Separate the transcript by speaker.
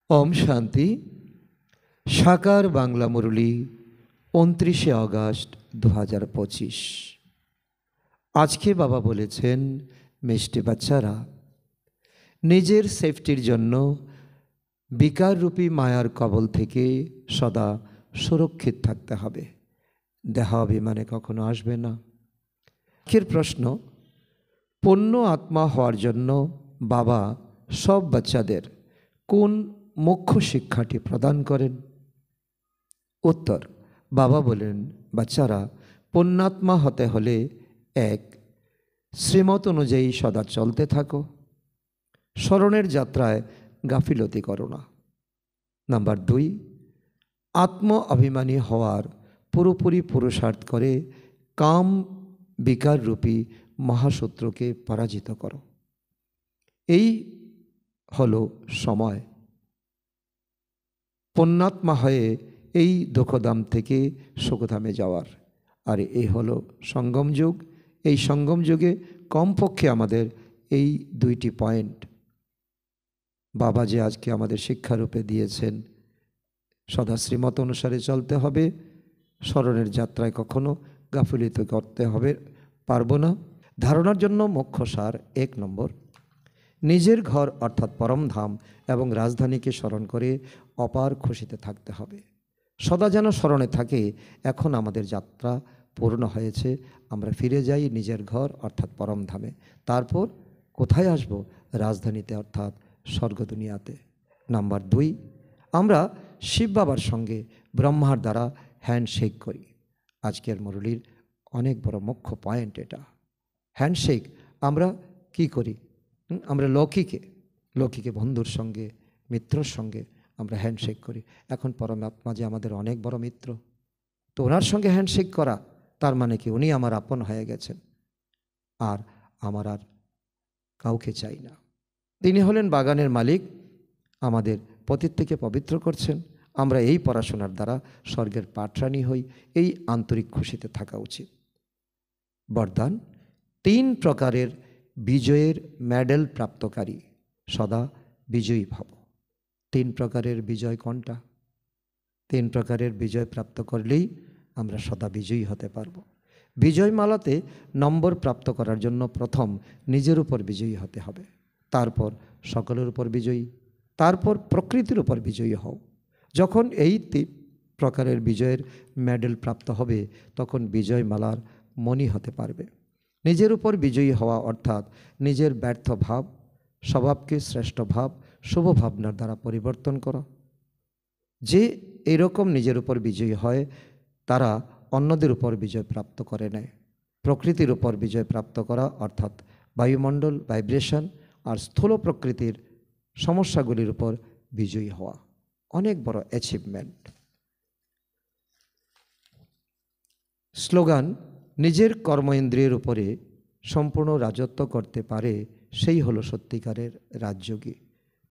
Speaker 1: ওম শান্তি। সাকার বাংলা মুরলী 29শে অগাস্ট 2025। আজকে বাবা বলেছেন, মিষ্টি বাচ্চারা, নিজের সেফটির জন্য বিকাররূপী মায়ার কবল থেকে সদা সুরক্ষিত থাকতে হবে। দেহা অভিমানে কখনো আসবে না। আজকের প্রশ্ন, পূর্ণ আত্মা হওয়ার জন্য বাবা সব বাচ্চাদের কোন মুখ্য শিক্ষাটি প্রদান করেন? উত্তর, বাবা বলেন, বাচ্চারা, পুণ্যাত্মা হতে হলে 1. শ্রীমত অনুযায়ী সদা চলতে থাকো, স্মরণের যাত্রায় গাফিলতি করো না। নাম্বার 2, আত্ম অভিমানী হওয়ার পুরোপুরি পুরুষার্থ করে কাম বিকার রূপী মহাশত্রুকে পরাজিত করো। এই হলো সময় পুণ্যাত্মা হয়ে এই দুঃখধাম থেকে সুখধামে যাওয়ার। আর এই হলো সঙ্গম যুগ। এই সঙ্গম যুগে কমপক্ষে আমাদের এই 2টি পয়েন্ট বাবা যে আজকে আমাদের শিক্ষারূপে দিয়েছেন। সদা শ্রীমত অনুসারে চলতে হবে, স্মরণের যাত্রায় কখনো গাফিলতি করতে হবে পারবো না। ধারণার জন্য মুখ্য সার 1 নম্বর, নিজের ঘর অর্থাৎ পরমধাম এবং রাজধানীকে স্মরণ করে অপার খুশিতে থাকতে হবে। সদা যেন স্মরণে থাকে, এখন আমাদের যাত্রা পূর্ণ হয়েছে, আমরা ফিরে যাই নিজের ঘর অর্থাৎ পরমধামে। তারপর কোথায় আসব? রাজধানীতে অর্থাৎ স্বর্গ দুনিয়াতে। নাম্বার 2, আমরা শিব বাবার সঙ্গে ব্রহ্মার দ্বারা হ্যান্ডশেক করি। আজকের মুরলীর অনেক বড় মুখ্য পয়েন্ট এটা। হ্যান্ডশেক আমরা কি করি? আমরা লৌকিকে বন্ধুর সঙ্গে, মিত্রর সঙ্গে আমরা হ্যান্ডশেক করি। এখন পরমাত্মা যে আমাদের অনেক বড় মিত্র, তো ওনার সঙ্গে হ্যান্ডশেক করা তার মানে কি উনি আমার আপন হয়ে গেছেন, আর আমার আর কাউকে চাই না। তিনি হলেন বাগানের মালিক, আমাদের পতিত থেকে পবিত্র করছেন। আমরা এই পড়াশোনার দ্বারা স্বর্গের পাটরানি হই। এই আন্তরিক খুশিতে থাকা উচিত। বরদান, 3 প্রকারের বিজয়ের মেডেল প্রাপ্তকারী সদা বিজয়ী ভব। 3 প্রকারের বিজয় কোনটা? 3 প্রকারের বিজয় প্রাপ্ত করলেই আমরা সদা বিজয়ী হতে পারব। বিজয়মালাতে নম্বর প্রাপ্ত করার জন্য প্রথম নিজের উপর বিজয়ী হতে হবে, তারপর সকলের উপর বিজয়ী, তারপর প্রকৃতির উপর বিজয়ী হও। যখন এই 3 প্রকারের বিজয়ের মেডেল প্রাপ্ত হবে, তখন বিজয়মালার মণি হতে পারবে। নিজের উপর বিজয়ী হওয়া অর্থাৎ নিজের ব্যর্থ ভাব, স্বভাবকে শ্রেষ্ঠ ভাব, শুভ ভাবনার দ্বারা পরিবর্তন করা। যে এরকম নিজের উপর বিজয়ী হয়, তারা অন্যদের উপর বিজয় প্রাপ্ত করে নেয়। প্রকৃতির উপর বিজয় প্রাপ্ত করা অর্থাৎ বায়ুমণ্ডল, ভাইব্রেশন আর স্থূল প্রকৃতির সমস্যাগুলির উপর বিজয়ী হওয়া অনেক বড় অ্যাচিভমেন্ট। স্লোগান, নিজের কর্মেন্দ্রিয়ের উপরে সম্পূর্ণ রাজত্ব করতে পারে সেই হলো সত্যিকারের রাজযোগী।